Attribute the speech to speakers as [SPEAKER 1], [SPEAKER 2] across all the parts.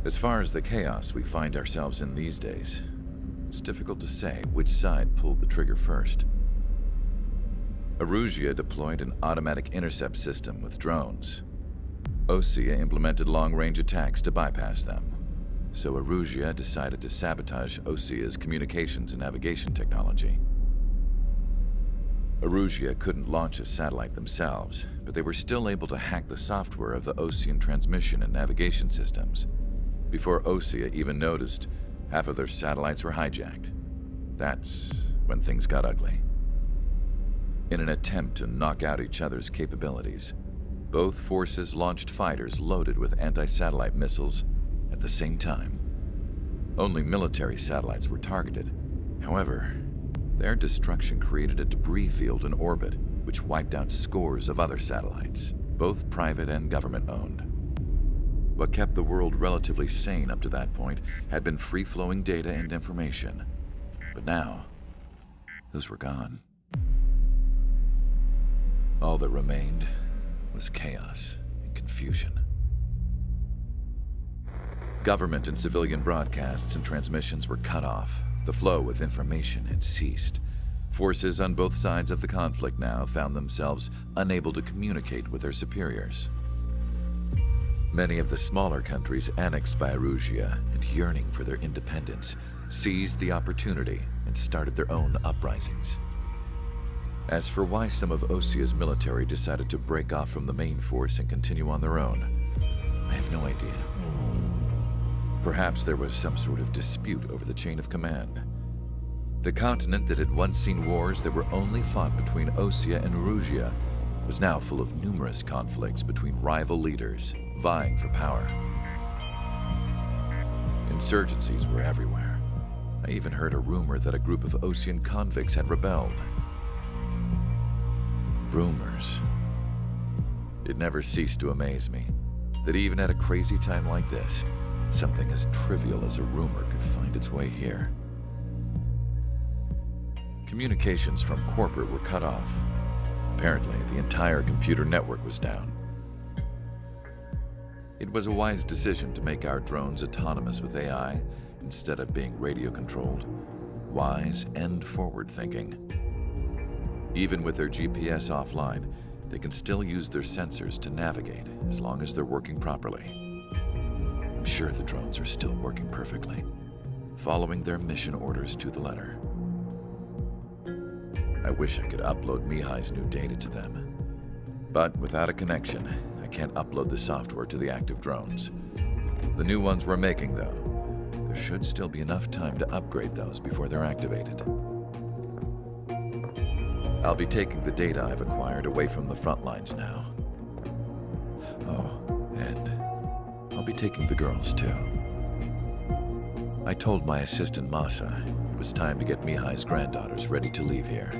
[SPEAKER 1] As far as the chaos we find ourselves in these days, it's difficult to say which side pulled the trigger first. Erusia deployed an automatic intercept system with drones. Osea implemented long-range attacks to bypass them. So Erusia decided to sabotage Osea's communications and navigation technology. Erusia couldn't launch a satellite themselves, but they were still able to hack the software of the Osean transmission and navigation systems. Before Osea even noticed, half of their satellites were hijacked. That's when things got ugly. In an attempt to knock out each other's capabilities, both forces launched fighters loaded with anti-satellite missiles at the same time. Only military satellites were targeted. However, their destruction created a debris field in orbit, which wiped out scores of other satellites, both private and government-owned. What kept the world relatively sane up to that point had been free-flowing data and information. But now, those were gone. All that remained was chaos and confusion. Government and civilian broadcasts and transmissions were cut off. The flow of information had ceased. Forces on both sides of the conflict now found themselves unable to communicate with their superiors. Many of the smaller countries annexed by Erusia and yearning for their independence seized the opportunity and started their own uprisings. As for why some of Osea's military decided to break off from the main force and continue on their own, I have no idea. Perhaps there was some sort of dispute over the chain of command. The continent that had once seen wars that were only fought between Osea and Erusia was now full of numerous conflicts between rival leaders vying for power. Insurgencies were everywhere. I even heard a rumor that a group of Osean convicts had rebelled. Rumors. It never ceased to amaze me that even at a crazy time like this, something as trivial as a rumor could find its way here. Communications from corporate were cut off. Apparently, the entire computer network was down. It was a wise decision to make our drones autonomous with AI instead of being radio-controlled. Wise and forward-thinking. Even with their GPS offline, they can still use their sensors to navigate as long as they're working properly. I'm sure the drones are still working perfectly, following their mission orders to the letter. I wish I could upload Mihai's new data to them. But without a connection, I can't upload the software to the active drones. The new ones we're making, though, there should still be enough time to upgrade those before they're activated. I'll be taking the data I've acquired away from the front lines now. Oh, and I'll be taking the girls, too. I told my assistant Masa it was time to get Mihai's granddaughters ready to leave here.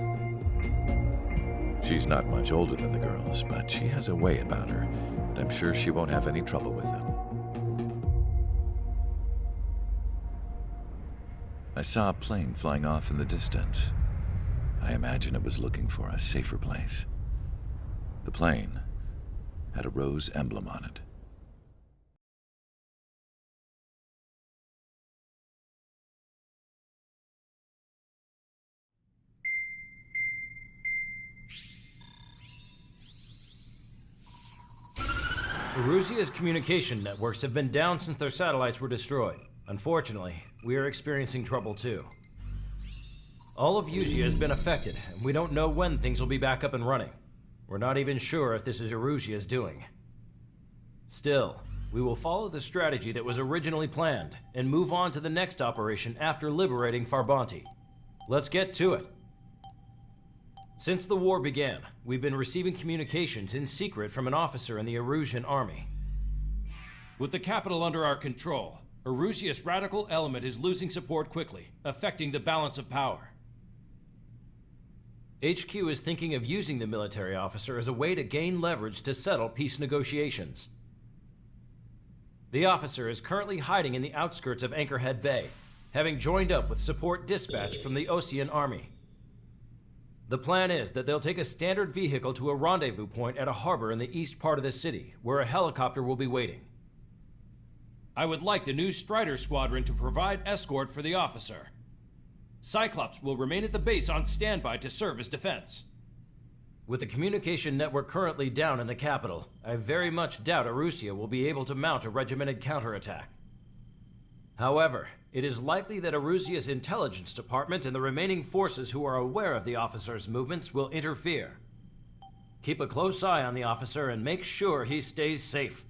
[SPEAKER 1] She's not much older than the girls, but she has a way about her, and I'm sure she won't have any trouble with them. I saw a plane flying off in the distance. I imagine it was looking for a safer place. The plane had a rose emblem on it.
[SPEAKER 2] Erusia's communication networks have been down since their satellites were destroyed. Unfortunately, we are experiencing trouble too. All of Erusia has been affected, and we don't know when things will be back up and running. We're not even sure if this is Erusia's doing. Still, we will follow the strategy that was originally planned, and move on to the next operation after liberating Farbanti. Let's get to it. Since the war began, we've been receiving communications in secret from an officer in the Erusian army.
[SPEAKER 3] With the capital under our control, Erusia's radical element is losing support quickly, affecting the balance of power.
[SPEAKER 2] HQ is thinking of using the military officer as a way to gain leverage to settle peace negotiations. The officer is currently hiding in the outskirts of Anchorhead Bay, having joined up with support dispatched from the Osean army. The plan is that they'll take a standard vehicle to a rendezvous point at a harbor in the east part of the city, where a helicopter will be waiting.
[SPEAKER 3] I would like the new Strider Squadron to provide escort for the officer. Cyclops will remain at the base on standby to serve as defense.
[SPEAKER 2] With the communication network currently down in the capital, I very much doubt Arusea will be able to mount a regimented counterattack. However, it is likely that Arusea's intelligence department and the remaining forces who are aware of the officer's movements will interfere. Keep a close eye on the officer and make sure he stays safe.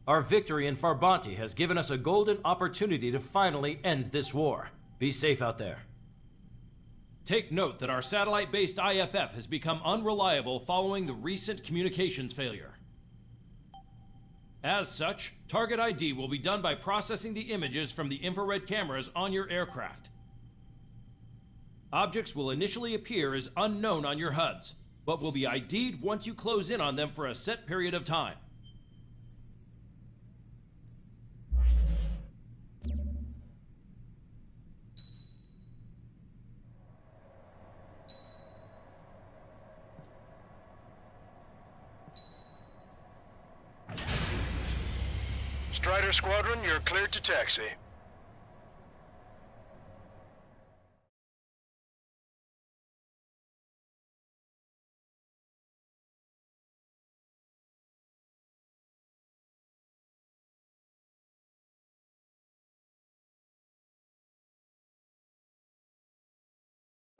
[SPEAKER 2] Our victory in Farbanti has given us a golden opportunity to finally end this war. Be safe out there.
[SPEAKER 3] Take note that our satellite-based IFF has become unreliable following the recent communications failure. As such, target ID will be done by processing the images from the infrared cameras on your aircraft. Objects will initially appear as unknown on your HUDs, but will be ID'd once you close in on them for a set period of time.
[SPEAKER 4] Strider Squadron, you're cleared to taxi.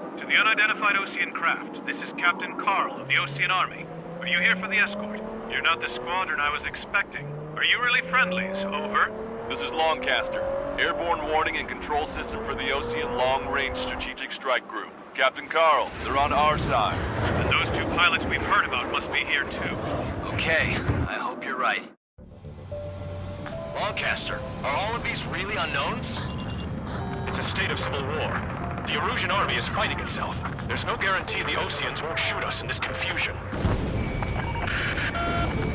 [SPEAKER 5] To the unidentified Osean craft, this is Captain Carl of the Osean Army. Are you here for the escort? You're not the squadron I was expecting. Are you really friendlies? Over.
[SPEAKER 6] This is Longcaster. Airborne warning and control system for the Osean Long-Range Strategic Strike Group. Captain Carl, they're on our side.
[SPEAKER 5] And those two pilots we've heard about must be here too.
[SPEAKER 7] Okay, I hope you're right. Longcaster, are all of these really unknowns?
[SPEAKER 5] It's a state of civil war. The Erusian army is fighting itself. There's no guarantee the Oseans won't shoot us in this confusion.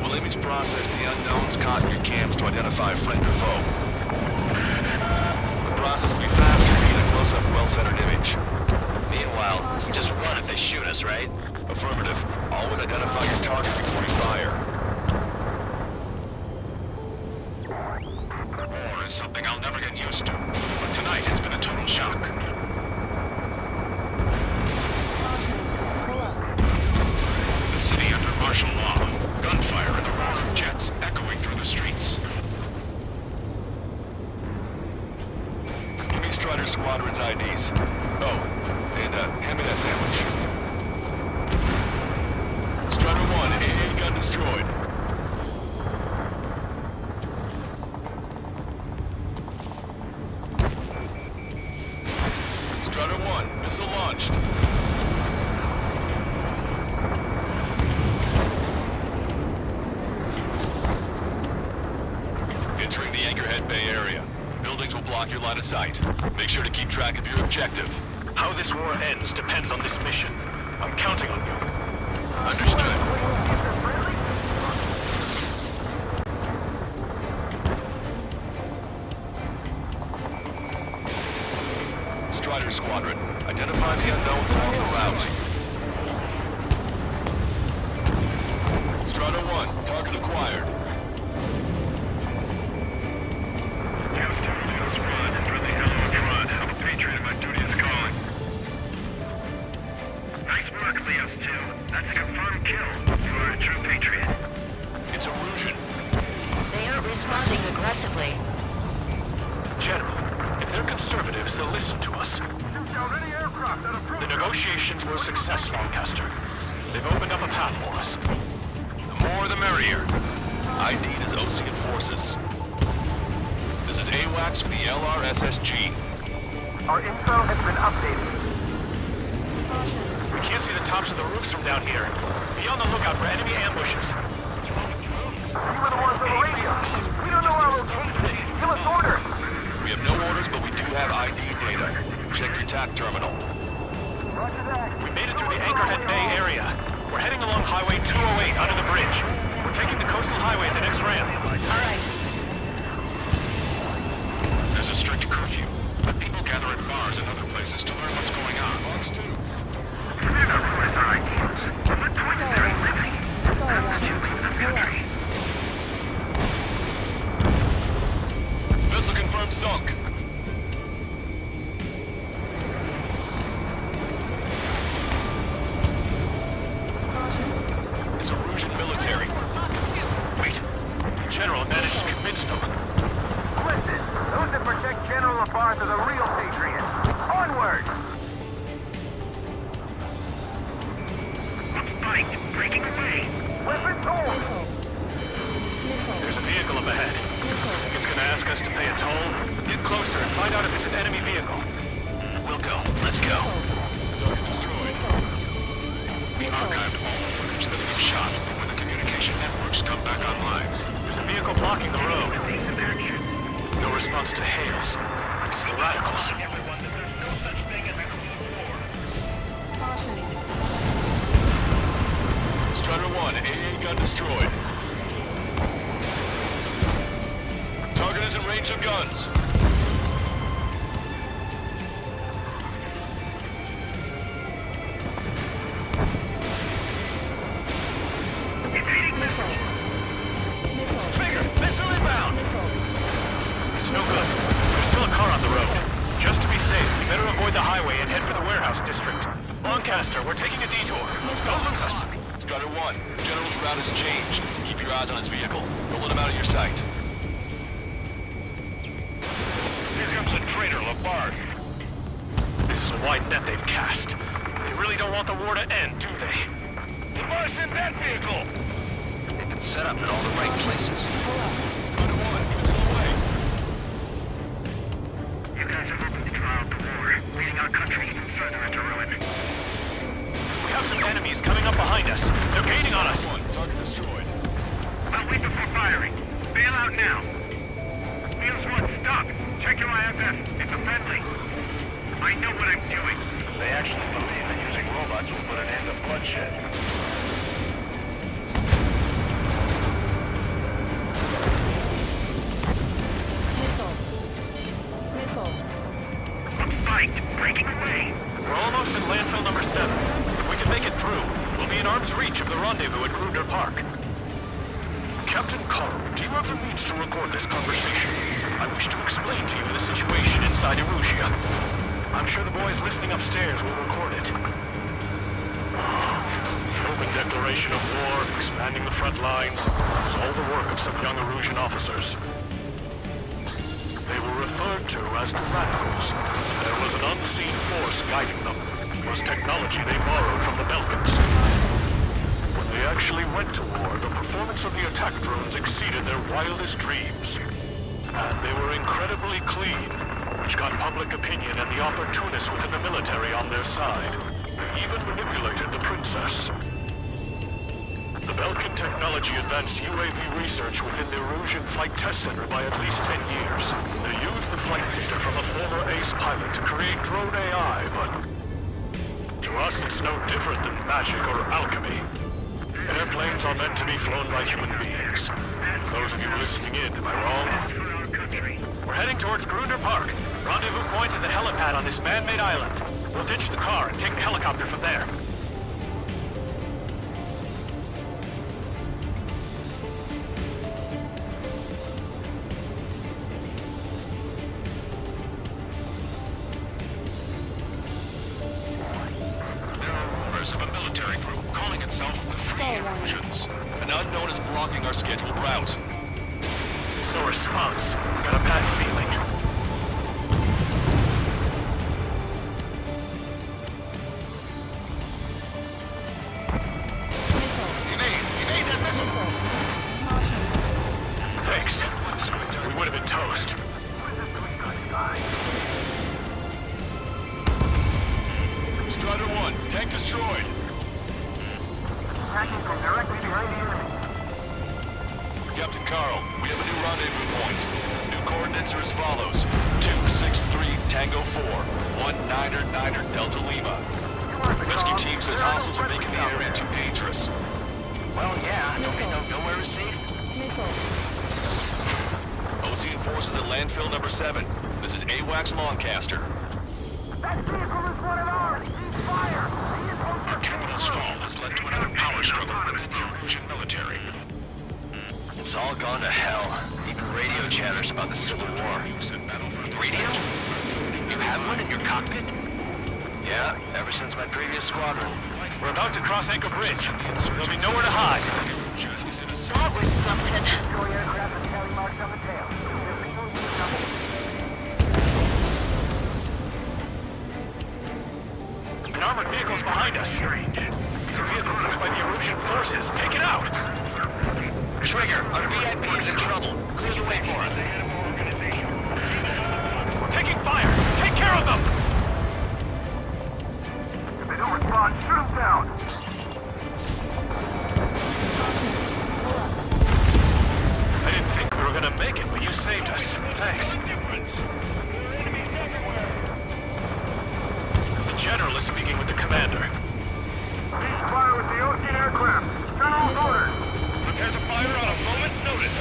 [SPEAKER 4] We'll image process the unknowns caught in your cams to identify friend or foe. The process will be faster if you get a close-up, well-centered image.
[SPEAKER 7] Meanwhile, just run if they shoot us, right?
[SPEAKER 4] Affirmative. Always identify your target before you fire. War is something I'll never get used to, but tonight has been a total shock. The city under martial law. Gunfire and the roar of jets echoing through the streets. Give me Strider Squadron's IDs. Oh, and hand me that sandwich. Strider 1, AA gun destroyed. Strider 1, missile launched. Entering the Anchorhead Bay area. Buildings will block your line of sight. Make sure to keep track of your objective.
[SPEAKER 5] How this war ends depends on this mission. I'm counting on you.
[SPEAKER 4] Understood. Strider Squadron, identify the unknowns along the route. Strider 1, target acquired. It's Erusian.
[SPEAKER 8] They aren't responding aggressively.
[SPEAKER 5] General, if they're conservatives, they'll listen to us. The negotiations were a success, Lancaster. They've opened up a path for us.
[SPEAKER 4] The more the merrier. ID'd as Osean forces. This is AWACS for the LRSSG.
[SPEAKER 9] Our info has been updated.
[SPEAKER 5] We can't see the tops of the roofs from down here. Be on the lookout for enemy ambushes.
[SPEAKER 9] We were the ones on the radio. We don't know our location. Give us orders.
[SPEAKER 4] We have no orders, but we do have ID data. Check your TAC terminal.
[SPEAKER 9] Roger that.
[SPEAKER 5] We made it through the Anchorhead Bay area. We're heading along Highway 208 under the bridge. We're taking the coastal highway at the next ramp.
[SPEAKER 8] All right.
[SPEAKER 4] There's a strict curfew, but people gather at bars and other places to learn what's going on. Fox 2.
[SPEAKER 9] They're not ruined our ideas. What point is there in living?
[SPEAKER 5] an enemy vehicle.
[SPEAKER 7] We'll go. Let's go.
[SPEAKER 4] Target destroyed.
[SPEAKER 5] We archived all the footage that we've shot. When the communication networks come back online, there's a vehicle blocking the road. No response to hails. It's the radicals.
[SPEAKER 4] Strider 1, AA gun destroyed. Target is in range of guns.
[SPEAKER 5] Trigger! Missile inbound! It's no good. There's still a car on the road. Just to be safe, we better avoid the highway and head for the warehouse district. Lancaster, we're taking a detour. Don't lose us.
[SPEAKER 4] Strider 1, General's route has changed. Keep your eyes on his vehicle. Don't let him out of your sight.
[SPEAKER 5] Here comes the traitor, Labarre. This is a wide net they've cast. They really don't want the war to end, do they? Labarre's in that vehicle!
[SPEAKER 7] They've been set up in all the right places.
[SPEAKER 4] Strider 1, missile away.
[SPEAKER 5] You guys have opened the trial to war, leading our country even further into ruin. We have some enemies coming up behind us. They're gaining on us.
[SPEAKER 4] Strider 1, target destroyed.
[SPEAKER 5] I'll wait before firing. Bail out now. Wheels 1, stop. Check your IFF. It's a friendly. I know what I'm doing. They actually believe that using robots will put an end to bloodshed. A fight! Breaking away! We're almost at landfill number 7. If we can make it through, we'll be in arm's reach of the rendezvous at Grunder Park. Captain Carl, do you have the means to record this conversation? I wish to explain to you the situation inside Erusia. I'm sure the boys listening upstairs will record it. Open declaration of war, expanding the front lines, was all the work of some young Erusian officers. They were referred to as the Radicals. There was an unseen force guiding them. It was technology they borrowed from the Belkans. When they actually went to war, the performance of the attack drones exceeded their wildest dreams. And they were incredibly clean, which got public opinion and the opportunists within the military on their side. They even manipulated the princess. The Belkan technology advanced UAV research within the Erusian Flight Test Center by at least 10 years. They used the flight data from a former ace pilot to create drone AI, but to us it's no different than magic or alchemy. Airplanes are meant to be flown by human beings. Those of you listening in, am I wrong? We're heading towards Grunder Park. Rendezvous point is the helipad on this man-made island. We'll ditch the car and take the helicopter from there.
[SPEAKER 4] Of a military group calling itself the Free Erusians. An unknown is blocking our scheduled route.
[SPEAKER 5] No response. Got a bad feeling. Evade that missile! Thanks. We would have been toast.
[SPEAKER 4] Strider 1, tank destroyed.
[SPEAKER 9] Attacking from directly behind the enemy.
[SPEAKER 4] Captain Carl, we have a new rendezvous point. New coordinates are as follows. 263 Tango 4, 19er Delta Lima. Rescue team says hostiles are making the area too dangerous.
[SPEAKER 7] Well, yeah. Don't they know nowhere is safe?
[SPEAKER 4] Ocean forces at landfill number 7. This is AWACS Lancaster.
[SPEAKER 9] That vehicle is one of ours! Cease fire!
[SPEAKER 5] Our capital's fall has led to another power struggle within the Erusian military.
[SPEAKER 7] It's all gone to hell. Even radio chatters about the Civil War. Radio? You have one in your cockpit? Yeah, ever since my previous squadron.
[SPEAKER 5] We're about to cross Anchor Bridge. There'll be nowhere to hide.
[SPEAKER 8] That was something.
[SPEAKER 9] Destroy aircraft with tally marks on the tail.
[SPEAKER 5] An armored vehicle's behind us. Strange. It's a vehicle used by the Erusian forces. Take it out!
[SPEAKER 7] Trigger, our VIP is in trouble. Clear the way for him.
[SPEAKER 5] We're taking fire! care of them!
[SPEAKER 9] If they don't respond, shoot them down.
[SPEAKER 5] I didn't think we were gonna make it, but you saved us. Thanks. The General is speaking with the commander.
[SPEAKER 9] Cease fire with the Ocean aircraft. General's orders.
[SPEAKER 5] Prepare to fire on a moment's notice.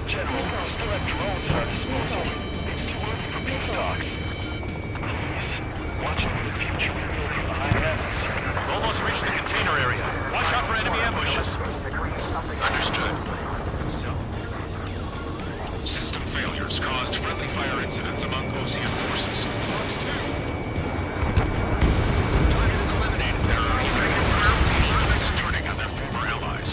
[SPEAKER 5] General, we still have drones at our disposal. It's too early for peace talks. Please, watch over the future we build from the high heavens. We've almost reached the container area. Watch out for enemy ambushes.
[SPEAKER 4] Understood. System failures caused friendly fire incidents among Ocean forces. Fox 2. Target is eliminated. There are units turning on their former allies.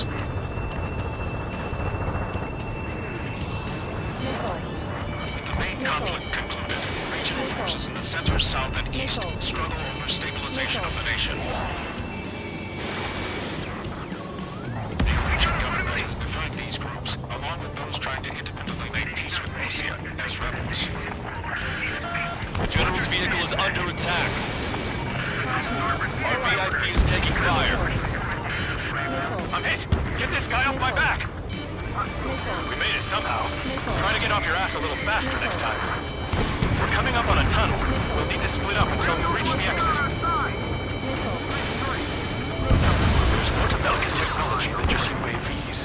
[SPEAKER 4] With the main conflict concluded, regional forces in the center, south, and east struggle over stabilization of the nation. The region government has defined these groups, along with those trying to independently make peace with Russia, as rebels. The General's vehicle is under attack. Our VIP is taking fire.
[SPEAKER 5] I'm hit! Get this guy off my back! We made it somehow. Try to get off your ass a little faster next time. We're coming up on a tunnel. We'll need to split up until we reach the exit. There's more to Belkin technology than just UAVs.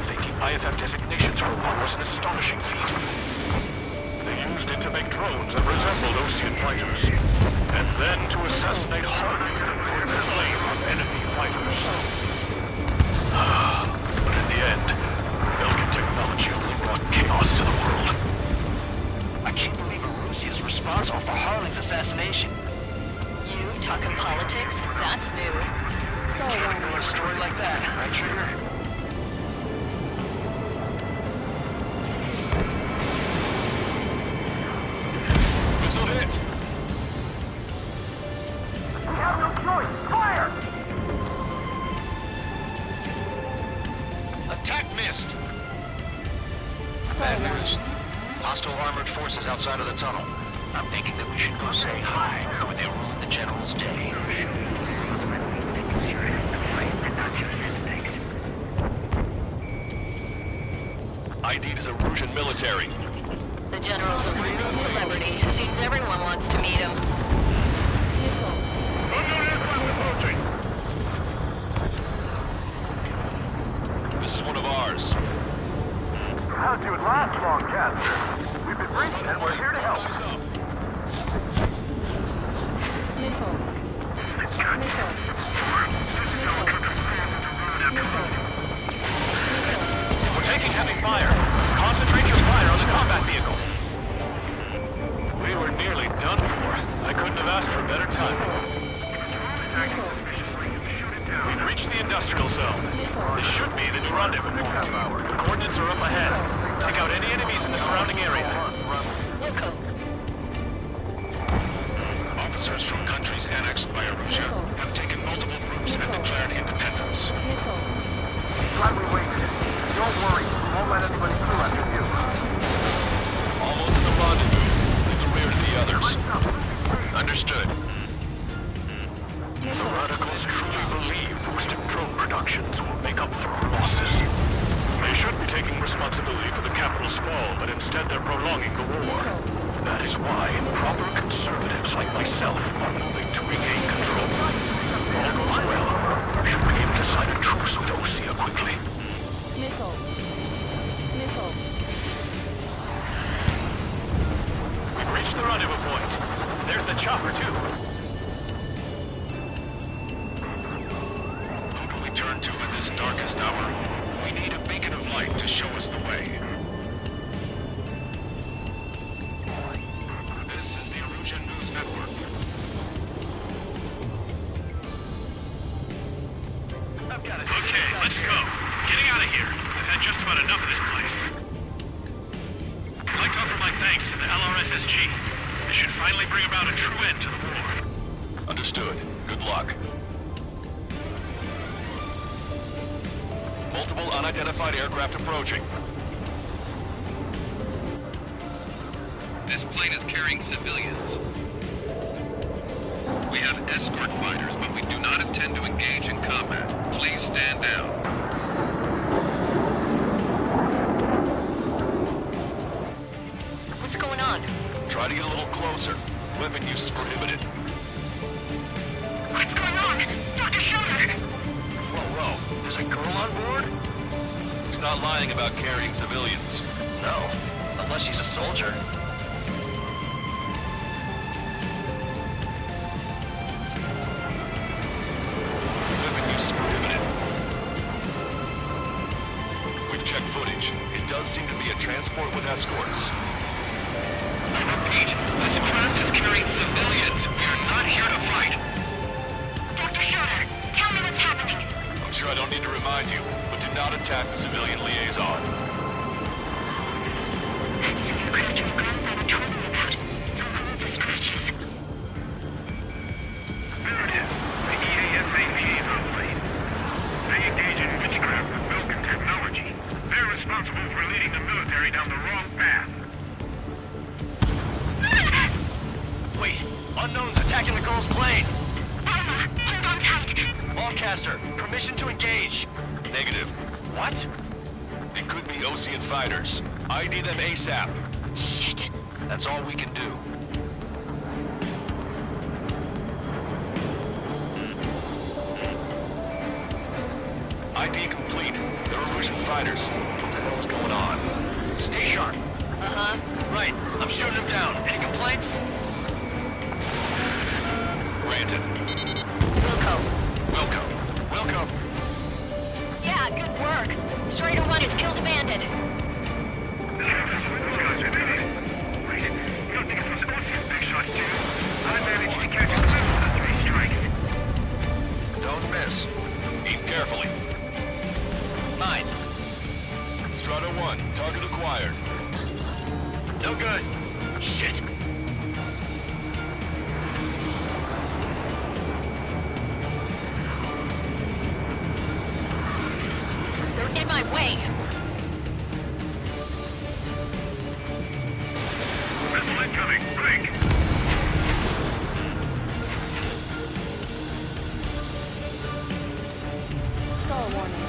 [SPEAKER 5] Taking IFF designations for one was an astonishing feat. They used it to make drones that resembled Ocean fighters, and then to assassinate hardened and put flame on enemy fighters. But in the end, Belkin technology only brought chaos to the world.
[SPEAKER 7] I can't believe Russia is responsible for Harling's assassination.
[SPEAKER 8] You talking politics? That's new.
[SPEAKER 7] Can't ignore a story like that, right, Trigger?
[SPEAKER 4] Missile hit!
[SPEAKER 9] We have no choice. Fire!
[SPEAKER 4] Attack missed!
[SPEAKER 7] Bad news. Hostile armored forces outside of the tunnel. I'm thinking that we should go say hi before they ruin the General's day.
[SPEAKER 4] ID'd as a Russian military.
[SPEAKER 8] The General's a real celebrity. Seems everyone wants to meet him.
[SPEAKER 4] This is one of ours.
[SPEAKER 9] How'd you last long, Caster? We've been breached and we're here to help.
[SPEAKER 4] Eyes up.
[SPEAKER 5] We're taking heavy fire. Concentrate your fire on the combat vehicle. We were nearly done for. I couldn't have asked for a better time. We've reached the industrial zone. This should be the new rendezvous point. The coordinates are up ahead. Take out any enemies in the surrounding area.
[SPEAKER 8] Wilco.
[SPEAKER 4] Officers from countries annexed by Russia have taken multiple groups and declared independence.
[SPEAKER 9] Glad we waited. Don't worry. We won't let anybody through after you.
[SPEAKER 4] Almost at the rendezvous. Leave the rear to the others. Understood.
[SPEAKER 5] The radicals truly believe boosted drone productions will make up for our losses. They should be taking responsibility for the capital's fall, but instead they're prolonging the war. That is why proper conservatives like myself are moving to regain control. If all goes well, we should be able to sign a truce with Osea quickly. We've reached the rendezvous point. There's the chopper, too.
[SPEAKER 4] Who do we turn to in this darkest hour? We need a beacon of light to show us the way. This is the Erusian News Network.
[SPEAKER 5] Okay, let's go. Getting out of here. I've had just about enough of this place. I'd like to offer my thanks to the LRSSG. This should finally bring about a true end to the war.
[SPEAKER 4] Understood. Good luck. Multiple unidentified aircraft approaching.
[SPEAKER 10] This plane is carrying civilians. We have escort fighters, but we do not intend to engage in combat. Please stand down.
[SPEAKER 8] What's going on?
[SPEAKER 4] Try to get a little closer. Weapon use is prohibited.
[SPEAKER 9] What's going on? Dr. Schroeder!
[SPEAKER 7] Whoa. There's a girl on board?
[SPEAKER 4] He's not lying about carrying civilians.
[SPEAKER 7] No. Unless she's a soldier.
[SPEAKER 4] Weapon use is prohibited. We've checked footage. It does seem to be a transport with escorts.
[SPEAKER 10] I repeat, this craft is carrying civilians. We are not here to fight.
[SPEAKER 9] Dr. Schroeder, tell me what's happening.
[SPEAKER 4] I'm sure I don't need to remind you, but do not attack the civilian liaison.
[SPEAKER 9] That's the aircraft your grandfather told me about. Don't hold the scratches.
[SPEAKER 5] There it is. The EASA liaison plane. They engage in witchcraft with Vulcan technology. They're responsible for leading the military down the wrong path.
[SPEAKER 7] Wait. Unknown's attacking the girl's plane.
[SPEAKER 9] Alma, hold on tight.
[SPEAKER 7] Lancaster, permission to engage.
[SPEAKER 4] Negative.
[SPEAKER 7] What?
[SPEAKER 4] It could be Osean fighters. ID them ASAP.
[SPEAKER 9] Shit.
[SPEAKER 7] That's all we can do.
[SPEAKER 4] ID complete. They're Erusian fighters. What the hell's going on?
[SPEAKER 7] Stay sharp.
[SPEAKER 8] Uh-huh.
[SPEAKER 7] Right. I'm shooting him down. Any complaints?
[SPEAKER 4] Granted.
[SPEAKER 8] Wilco.
[SPEAKER 7] Wilco.
[SPEAKER 8] Yeah, good work. Strider 1 has killed a bandit.
[SPEAKER 5] Wait, you don't think it was Osean's big shot, too? I managed to catch him with 3 strikes.
[SPEAKER 7] Don't miss.
[SPEAKER 4] Aim carefully.
[SPEAKER 7] 9.
[SPEAKER 4] Strata 1, target acquired.
[SPEAKER 7] No good. Shit.
[SPEAKER 8] They're in my way.
[SPEAKER 5] Missile incoming. Break.
[SPEAKER 11] Star warning.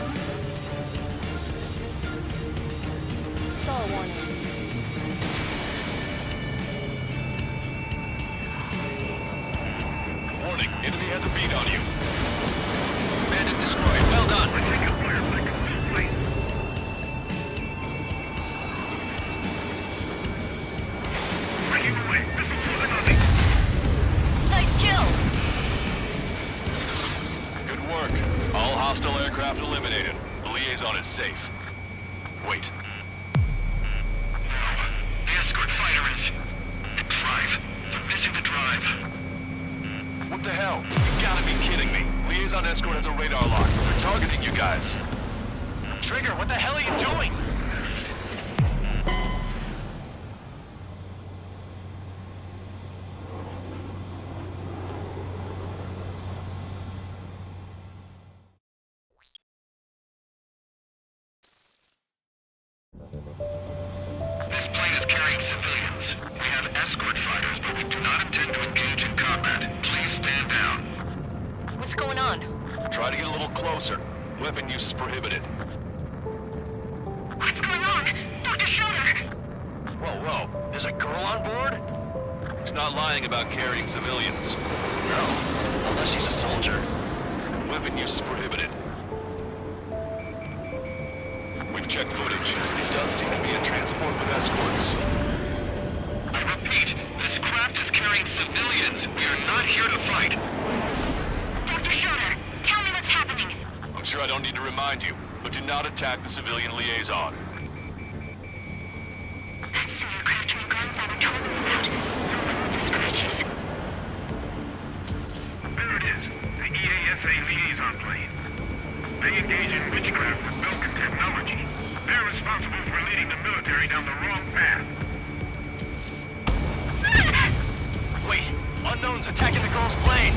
[SPEAKER 11] Star warning.
[SPEAKER 4] Warning, enemy has a beat on you.
[SPEAKER 7] Bandit destroyed. Well done.
[SPEAKER 5] We're taking fire like a loose plane. Breaking away. Missile field incoming.
[SPEAKER 8] Nice kill.
[SPEAKER 4] Good work. All hostile aircraft eliminated. The liaison is safe. Wait.
[SPEAKER 5] The escort fighter is... the drive. They're missing the drive.
[SPEAKER 4] What the hell? You gotta be kidding me. Liaison escort has a radar lock. They're targeting you guys.
[SPEAKER 7] Trigger, what the hell are you doing?
[SPEAKER 10] This plane is carrying civilians. We have escort fighters, but we do not intend to engage in combat. Please stand down.
[SPEAKER 8] What's going on?
[SPEAKER 4] Try to get a little closer. Weapon use is prohibited.
[SPEAKER 9] What's going on? Dr. Schroeder!
[SPEAKER 7] Whoa. There's a girl on board?
[SPEAKER 4] He's not lying about carrying civilians.
[SPEAKER 7] No. Unless she's a soldier.
[SPEAKER 4] Weapon use is prohibited. We've checked footage. It does seem to be a transport with escorts.
[SPEAKER 10] I repeat, this craft is carrying civilians. We are not here to fight.
[SPEAKER 9] Dr. Schroeder, tell me what's happening.
[SPEAKER 4] I'm sure I don't need to remind you, but do not attack the civilian liaison.
[SPEAKER 9] That's the aircraft your grandfather told me about. Don't hold the scratches.
[SPEAKER 5] There it is. The EASA liaison plane. They engage in witchcraft with Vulcan technology. They're responsible for leading the military down the wrong path.
[SPEAKER 7] Wait. Unknown's attacking the girl's plane.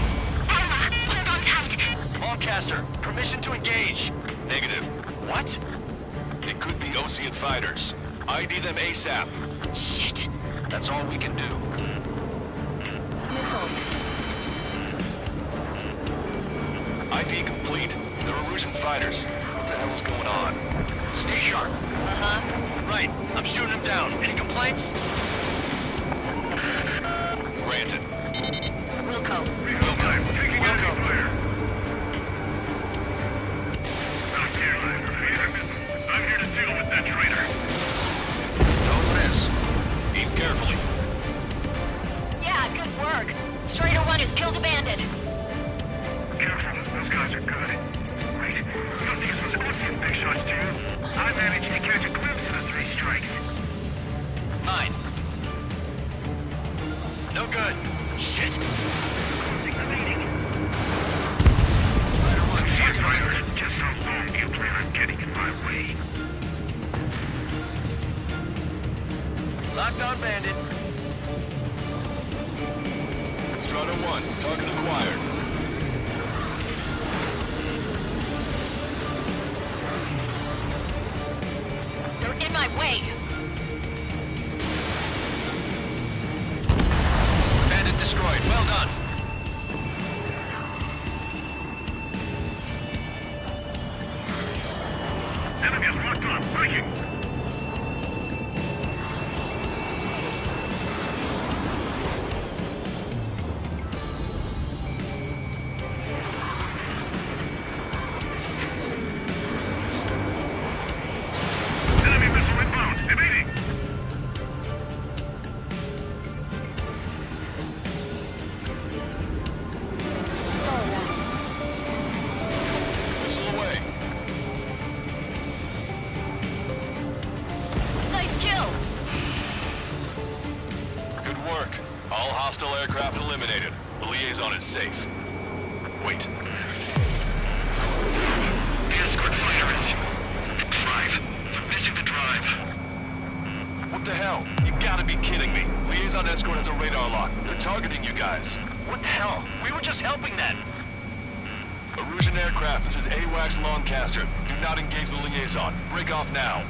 [SPEAKER 9] Alma, hold on tight.
[SPEAKER 7] Lancaster, permission to engage.
[SPEAKER 4] Negative.
[SPEAKER 7] What?
[SPEAKER 4] It could be Osean fighters. ID them ASAP.
[SPEAKER 9] Shit.
[SPEAKER 7] That's all we can do.
[SPEAKER 11] Missile.
[SPEAKER 4] ID complete. There are Russian fighters. What the hell is going on?
[SPEAKER 7] Stay sharp. Right. I'm shooting him down. Any complaints?
[SPEAKER 4] Granted.
[SPEAKER 8] Wilco.
[SPEAKER 5] Taking enemy fire. I'm here to deal with that traitor.
[SPEAKER 7] Don't miss.
[SPEAKER 4] Aim carefully.
[SPEAKER 8] Yeah, good work. Strider 1 has killed a bandit.
[SPEAKER 5] Careful, those guys are good. Wait, you don't think some Ocean big shots, do you? I managed to catch a glimpse of the 3 strikes.
[SPEAKER 7] Mine. No good. Shit.
[SPEAKER 5] Just how long do you plan on getting in my way?
[SPEAKER 7] Lockdown bandit.
[SPEAKER 4] Strider 1, target acquired.
[SPEAKER 8] They're in my way.
[SPEAKER 7] Bandit destroyed. Well done.
[SPEAKER 5] Enemy is locked on. Breaking. Enemy missile inbound. Evading.
[SPEAKER 11] Star warning.
[SPEAKER 4] Missile away.
[SPEAKER 8] Nice kill.
[SPEAKER 4] Good work. All hostile aircraft eliminated. The liaison is safe. Wait.
[SPEAKER 10] The escort fighter is... drive. Missing the drive.
[SPEAKER 4] What the hell? You gotta be kidding me. Liaison escort has a radar lock. They're targeting you guys.
[SPEAKER 7] What the hell? We were just helping them.
[SPEAKER 4] Erusian aircraft, this is AWACS Lancaster. Do not engage the liaison. Break off now.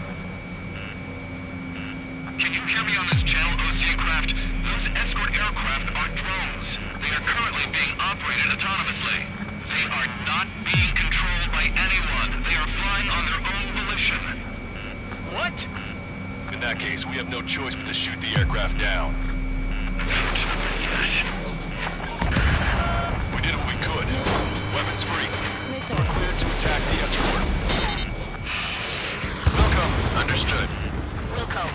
[SPEAKER 10] Can you hear me on this channel, OC craft? Those escort aircraft are drones. They are currently being operated autonomously. They are not being controlled by anyone. They are flying on their own volition.
[SPEAKER 7] What?
[SPEAKER 4] In that case, we have no choice but to shoot the aircraft down.
[SPEAKER 10] Yes.
[SPEAKER 4] We did what we could. Weapons free.
[SPEAKER 11] Missile.
[SPEAKER 4] We're cleared to attack the escort.
[SPEAKER 7] Welcome. Understood.
[SPEAKER 8] Wilco.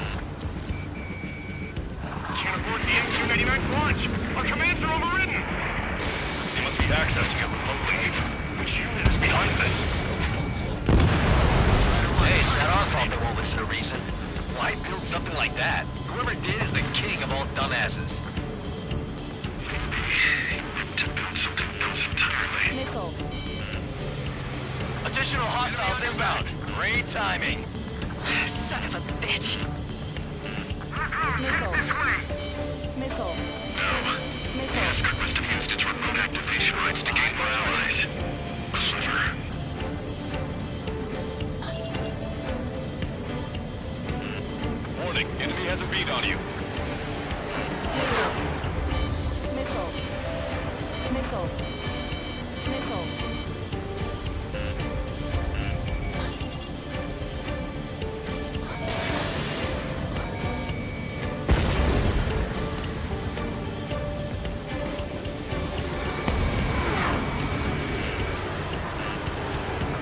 [SPEAKER 5] Can't afford the MQ-99 launch. Our commands are overridden. They must be accessing it remotely. Which unit is behind this?
[SPEAKER 7] Hey, it's not our fault they won't listen to reason. Why build something like that? Whoever did is the king of all dumbasses.
[SPEAKER 10] To build something else entirely.
[SPEAKER 11] Missile.
[SPEAKER 7] Additional hostiles inbound. Great timing.
[SPEAKER 8] Son of a bitch.
[SPEAKER 11] Missile. Missile.
[SPEAKER 10] No. The
[SPEAKER 11] Missile.
[SPEAKER 10] escort must have used its remote activation rights to gain more allies. Clever.
[SPEAKER 4] Warning, enemy has a beat on you.
[SPEAKER 11] Missile. Missile. Missile.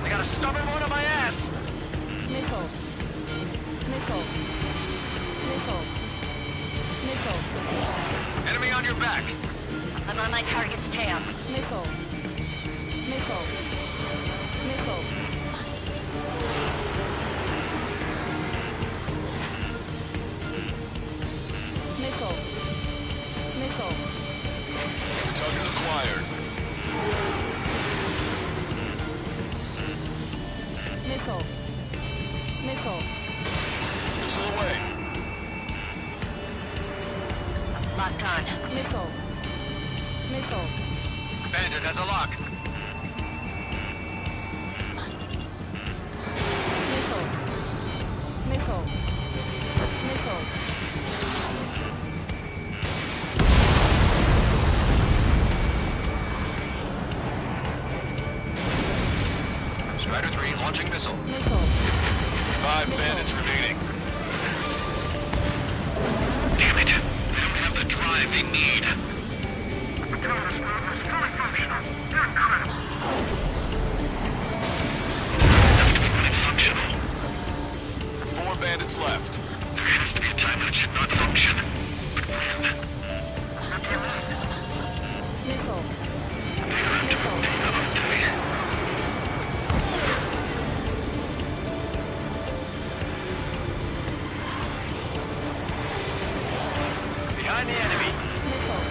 [SPEAKER 7] I got a stubborn one on my ass.
[SPEAKER 11] Missile. Missile. Missile. Missile.
[SPEAKER 7] Enemy on your back.
[SPEAKER 8] I'm on my target's tail.
[SPEAKER 11] Missile. Missile. Missile. Missile. Missile.
[SPEAKER 4] Target acquired.
[SPEAKER 11] Missile. Missile.
[SPEAKER 4] Missile away.
[SPEAKER 8] Locked on.
[SPEAKER 11] Missile. Missile.
[SPEAKER 7] Bandit has a lock.
[SPEAKER 11] Missile. Missile. Missile.
[SPEAKER 7] Launching missile.
[SPEAKER 11] Missile.
[SPEAKER 4] 5 bandits remaining.
[SPEAKER 10] Damn it! They don't have the drive they need.
[SPEAKER 5] Autonomous mode is fully functional. You're incredible.
[SPEAKER 10] Have to be fully functional.
[SPEAKER 4] 4 bandits left.
[SPEAKER 10] There has to be a time when it should not function. But when?
[SPEAKER 11] Missile.
[SPEAKER 7] Behind the enemy.
[SPEAKER 11] Missile.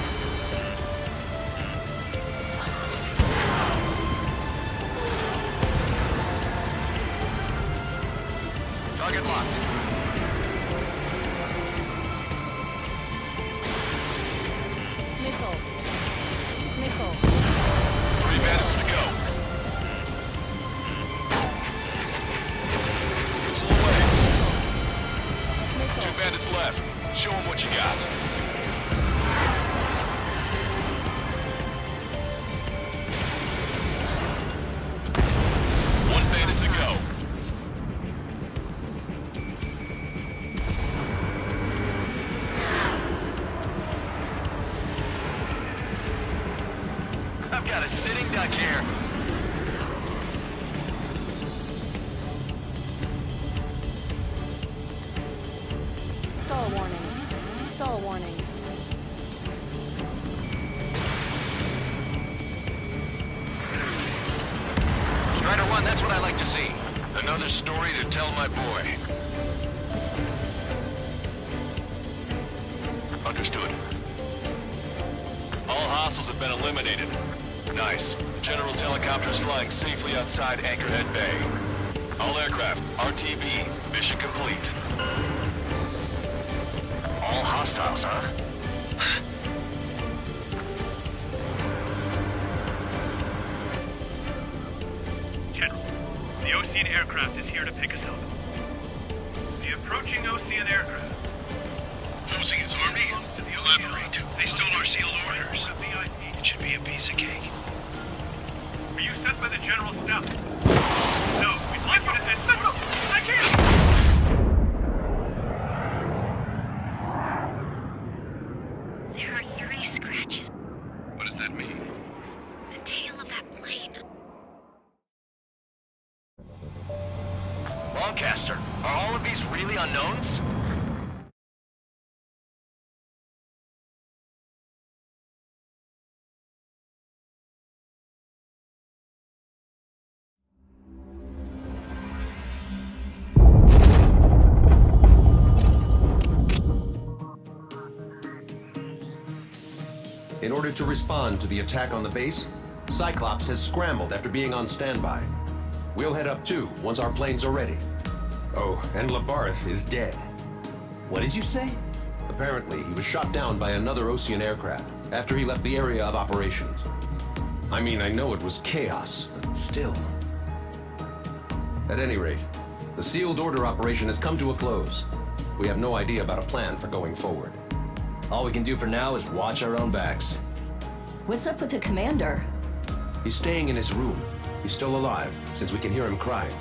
[SPEAKER 7] Target locked.
[SPEAKER 11] Missile. Missile.
[SPEAKER 4] 3 bandits to go. Missile away. 2 bandits left. Show them what you got. One bandit to go.
[SPEAKER 7] I've got a sitting duck here.
[SPEAKER 11] Stall warning. Stall warning.
[SPEAKER 7] Strider 1, that's what I like to see. Another story to tell my boy.
[SPEAKER 4] Understood. All hostiles have been eliminated. Nice. The General's helicopter is flying safely outside Anchorhead Bay. All aircraft, RTB, mission complete.
[SPEAKER 7] All hostiles, huh?
[SPEAKER 12] General, the Ocean aircraft is here to pick us up. The approaching Ocean aircraft.
[SPEAKER 10] Losing his army? Elaborate. They stole our sealed orders. It should be a piece of cake.
[SPEAKER 12] Were you sent by the General's staff? No, we'd like you to send... I can't!
[SPEAKER 8] There are 3 scratches.
[SPEAKER 6] What does that mean?
[SPEAKER 8] The tail of that plane.
[SPEAKER 7] Lancaster, are all of these really unknowns?
[SPEAKER 13] In order to respond to the attack on the base, Cyclops has scrambled after being on standby. We'll head up too, once our planes are ready. Oh, and Labarth is dead.
[SPEAKER 14] What did you say?
[SPEAKER 13] Apparently, he was shot down by another Ocean aircraft after he left the area of operations. I mean, I know it was chaos, but still. At any rate, the sealed order operation has come to a close. We have no idea about a plan for going forward.
[SPEAKER 14] All we can do for now is watch our own backs.
[SPEAKER 15] What's up with the commander?
[SPEAKER 13] He's staying in his room. He's still alive, since we can hear him crying.